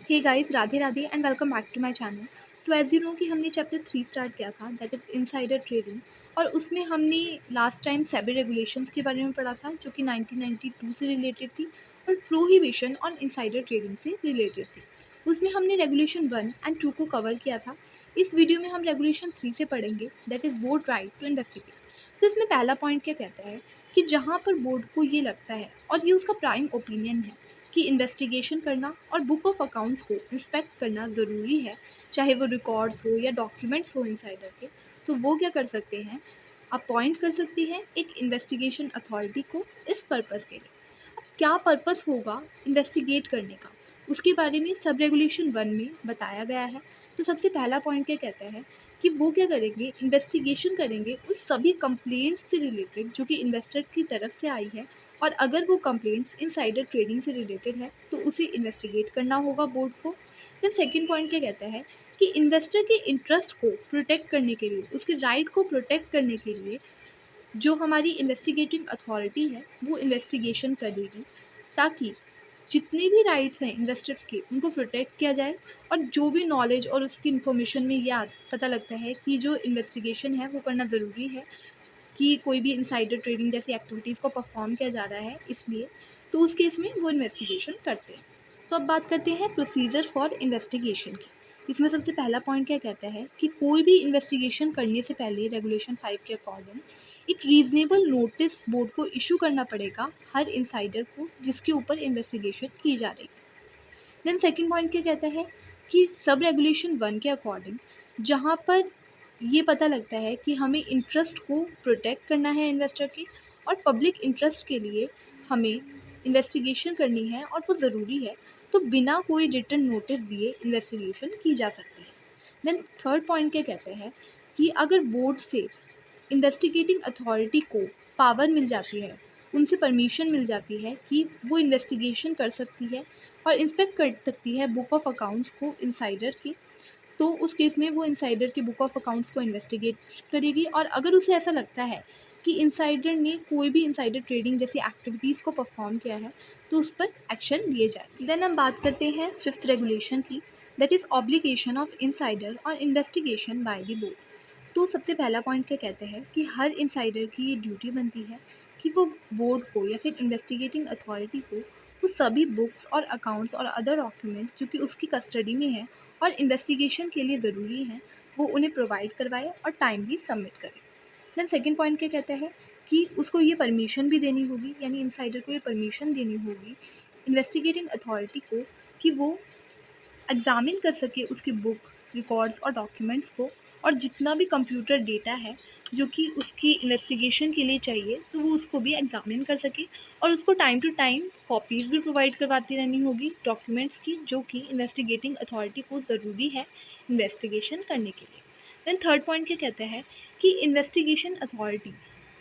Hey guys, Radhe Radhe and welcome back to my channel. So as you know कि हमने chapter 3 start किया था, that is insider trading. और उसमें हमने लास्ट टाइम सेबी रेगुलेशंस के बारे में पढ़ा था, जो कि 1992 से रिलेटेड थी और प्रोहिबिशन ऑन इनसाइडर ट्रेडिंग से रिलेटेड थी। उसमें हमने रेगुलेशन 1 एंड 2 को कवर किया था। इस वीडियो में हम रेगुलेशन 3 से पढ़ेंगे, that is board right to investigate. तो इसमें पहला पॉइंट क्या कहता है कि जहाँ पर बोर्ड को ये लगता है, और ये उसका प्राइम ओपिनियन है, कि इन्वेस्टिगेशन करना और बुक ऑफ अकाउंट्स को इंस्पेक्ट करना ज़रूरी है, चाहे वो रिकॉर्ड्स हो या डॉक्यूमेंट्स हो इनसाइडर के, तो वो क्या कर सकते हैं, अपॉइंट कर सकते हैं एक इन्वेस्टिगेशन अथॉरिटी को इस पर्पज़ के लिए। अब क्या पर्पस होगा इन्वेस्टिगेट करने का, उसके बारे में सब रेगुलेशन 1 में बताया गया है। तो सबसे पहला पॉइंट क्या कहता है कि वो क्या करेंगे, इन्वेस्टिगेशन करेंगे उस सभी कंप्लेंट्स से रिलेटेड जो कि इन्वेस्टर की तरफ से आई है, और अगर वो कंप्लेंट्स इनसाइडर ट्रेडिंग से रिलेटेड है तो उसे इन्वेस्टिगेट करना होगा बोर्ड को। देन सेकंड पॉइंट क्या कहता है कि इन्वेस्टर के इंटरेस्ट को प्रोटेक्ट करने के लिए, उसके राइट को प्रोटेक्ट करने के लिए जो हमारी इन्वेस्टिगेटिंग अथॉरिटी है वो इन्वेस्टिगेशन करेगी, ताकि जितने भी राइट्स हैं इन्वेस्टर्स के उनको प्रोटेक्ट किया जाए। और जो भी नॉलेज और उसकी इन्फॉर्मेशन में यह पता लगता है कि जो इन्वेस्टिगेशन है वो करना ज़रूरी है, कि कोई भी इनसाइडर ट्रेडिंग जैसी एक्टिविटीज़ को परफॉर्म किया जा रहा है इसलिए, तो उस केस में वो इन्वेस्टिगेशन करते हैं। तो अब बात करते हैं प्रोसीजर फॉर इन्वेस्टिगेशन की। इसमें सबसे पहला पॉइंट क्या कहता है कि कोई भी इन्वेस्टिगेशन करने से पहले रेगुलेशन 5 के अकॉर्डिंग एक रीजनेबल नोटिस बोर्ड को इशू करना पड़ेगा हर इनसाइडर को जिसके ऊपर इन्वेस्टिगेशन की जा रही है। देन सेकंड पॉइंट क्या कहता है कि सब रेगुलेशन 1 के अकॉर्डिंग जहाँ पर ये पता लगता है कि हमें इंटरेस्ट को प्रोटेक्ट करना है इन्वेस्टर के, और पब्लिक इंटरेस्ट के लिए हमें इन्वेस्टिगेशन करनी है और वो ज़रूरी है, तो बिना कोई रिटन नोटिस दिए इन्वेस्टिगेशन की जा सकती है। देन थर्ड पॉइंट क्या कहते हैं कि अगर बोर्ड से इन्वेस्टिगेटिंग अथॉरिटी को पावर मिल जाती है, उनसे परमिशन मिल जाती है कि वो इन्वेस्टिगेशन कर सकती है और इंस्पेक्ट कर सकती है बुक ऑफ अकाउंट्स को इनसाइडर की, तो उस केस में वो इनसाइडर की बुक ऑफ अकाउंट्स को इन्वेस्टिगेट करेगी। और अगर उसे ऐसा लगता है कि इनसाइडर ने कोई भी इनसाइडर ट्रेडिंग जैसी एक्टिविटीज़ को परफॉर्म किया है, तो उस पर एक्शन लिए जाए। देन हम बात करते हैं फिफ्थ रेगुलेशन की, that is obligation of insider और इन्वेस्टिगेशन बाय द बोर्ड। तो सबसे पहला पॉइंट क्या कहता है कि हर इनसाइडर की ये ड्यूटी बनती है कि वो बोर्ड को या फिर इन्वेस्टिगेटिंग अथॉरिटी को वो सभी बुक्स और अकाउंट्स और अदर डॉक्यूमेंट्स जो कि उसकी कस्टडी में है और इन्वेस्टिगेशन के लिए ज़रूरी हैं, वो उन्हें प्रोवाइड करवाए और टाइमली सबमिट करे। देन सेकंड पॉइंट क्या कहता है कि उसको ये परमिशन भी देनी होगी, यानी इनसाइडर को ये परमिशन देनी होगी इन्वेस्टिगेटिंग अथॉरिटी को, कि वो एग्ज़ामिन कर सके उसकी बुक, रिकॉर्ड्स और डॉक्यूमेंट्स को, और जितना भी कंप्यूटर डेटा है जो कि उसकी इन्वेस्टिगेशन के लिए चाहिए, तो वो उसको भी एग्ज़ामिन कर सके। और उसको टाइम टू टाइम कॉपीज़ भी प्रोवाइड करवाती रहनी होगी डॉक्यूमेंट्स की, जो कि इन्वेस्टिगेटिंग अथॉरिटी को ज़रूरी है इन्वेस्टिगेशन करने के लिए। देन थर्ड पॉइंट क्या कहता है कि इन्वेस्टिगेशन अथॉरिटी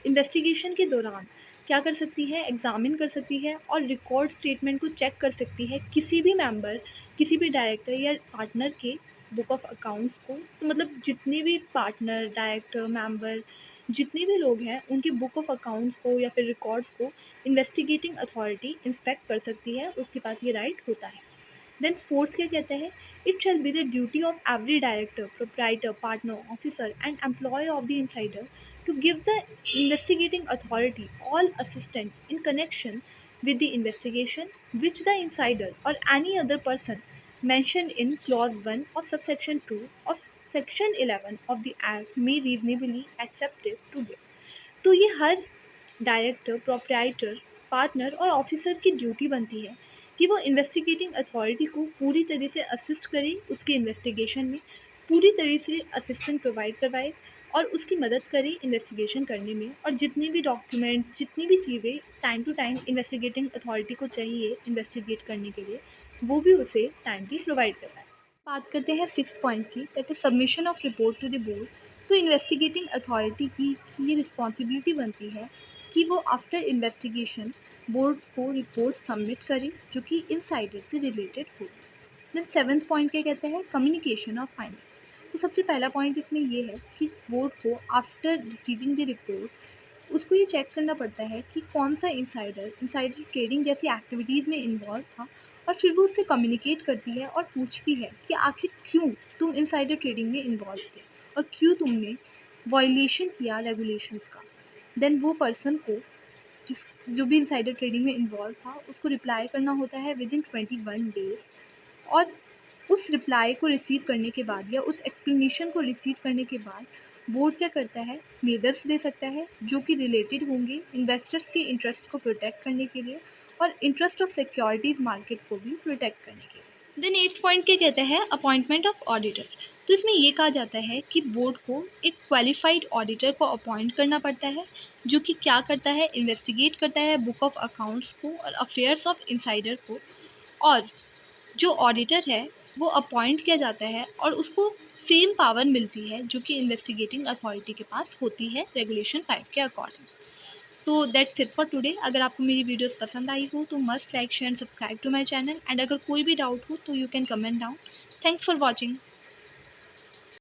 इन्वेस्टिगेशन के दौरान क्या कर सकती है, एग्ज़ामिन कर सकती है और रिकॉर्ड स्टेटमेंट को चेक कर सकती है किसी भी मेंबर, किसी भी डायरेक्टर या पार्टनर के बुक ऑफ अकाउंट्स को। तो मतलब जितने भी पार्टनर, डायरेक्टर, मेंबर, जितने भी लोग हैं उनके बुक ऑफ अकाउंट्स को या फिर रिकॉर्ड्स को इन्वेस्टिगेटिंग अथॉरिटी इंस्पेक्ट कर सकती है, उसके पास ये राइट होता है। देन फोर्थ क्या कहता है, it shall be the duty of every director, proprietor, partner, officer and employ of the insider to give the investigating authority all assistance in connection with the investigation which the insider or any other person mentioned in clause 1 of subsection 2 of section 11 of the act may reasonably accept it to give। तो ये हर director, proprietor, partner और officer की duty बनती है कि वो investigating authority को पूरी तरह से असिस्ट करे उसके इन्वेस्टिगेशन में, पूरी तरह से असिस्टेंट प्रोवाइड करवाए और उसकी मदद करे इन्वेस्टिगेशन करने में, और जितने भी डॉक्यूमेंट, जितनी भी चीज़ें time to time investigating authority को चाहिए इन्वेस्टिगेट करने के लिए, वो भी उसे टाइमली प्रोवाइड करवाए। बात करते हैं सिक्स्थ पॉइंट की, that is submission of report to the board. तो इन्वेस्टिगेटिंग अथॉरिटी की ये रिस्पॉन्सिबिलिटी बनती है कि वो आफ्टर इन्वेस्टिगेशन बोर्ड को रिपोर्ट सबमिट करे जो कि इनसाइडर से रिलेटेड हो। देन सेवन्थ पॉइंट क्या कहता है, कम्युनिकेशन ऑफ फाइंडिंग। तो सबसे पहला पॉइंट इसमें ये है कि बोर्ड को आफ्टर रिसीविंग द रिपोर्ट उसको ये चेक करना पड़ता है कि कौन सा इंसाइडर ट्रेडिंग जैसी एक्टिविटीज़ में इन्वॉल्व था, और फिर वो उससे कम्युनिकेट करती है और पूछती है कि आखिर क्यों तुम इंसाइडर ट्रेडिंग में इन्वॉल्व थे और क्यों तुमने वायलेशन किया रेगुलेशंस का। देन वो पर्सन को, जिस जो भी इंसाइडर ट्रेडिंग में इन्वॉल्व था, उसको रिप्लाई करना होता है विद इन 21 डेज़। और उस रिप्लाई को रिसीव करने के बाद या उस एक्सप्लेनेशन को रिसीव करने के बाद बोर्ड क्या करता है, मेजर्स ले सकता है जो कि रिलेटेड होंगे इन्वेस्टर्स के इंटरेस्ट को प्रोटेक्ट करने के लिए और इंटरेस्ट ऑफ सिक्योरिटीज़ मार्केट को भी प्रोटेक्ट करने के लिए। देन 8th पॉइंट क्या कहता है, अपॉइंटमेंट ऑफ ऑडिटर। तो इसमें ये कहा जाता है कि बोर्ड को एक क्वालिफाइड ऑडिटर को अपॉइंट करना पड़ता है, जो कि क्या करता है, इन्वेस्टिगेट करता है बुक ऑफ अकाउंट्स को और अफेयर्स ऑफ इंसाइडर को। और जो ऑडिटर है वो अपॉइंट किया जाता है और उसको सेम पावर मिलती है जो कि इन्वेस्टिगेटिंग अथॉरिटी के पास होती है रेगुलेशन 5 के अकॉर्डिंग। तो दैट्स इट फॉर टुडे। अगर आपको मेरी वीडियोस पसंद आई हो तो must like share and subscribe to my channel, and अगर कोई भी डाउट हो तो you can comment down. Thanks for watching.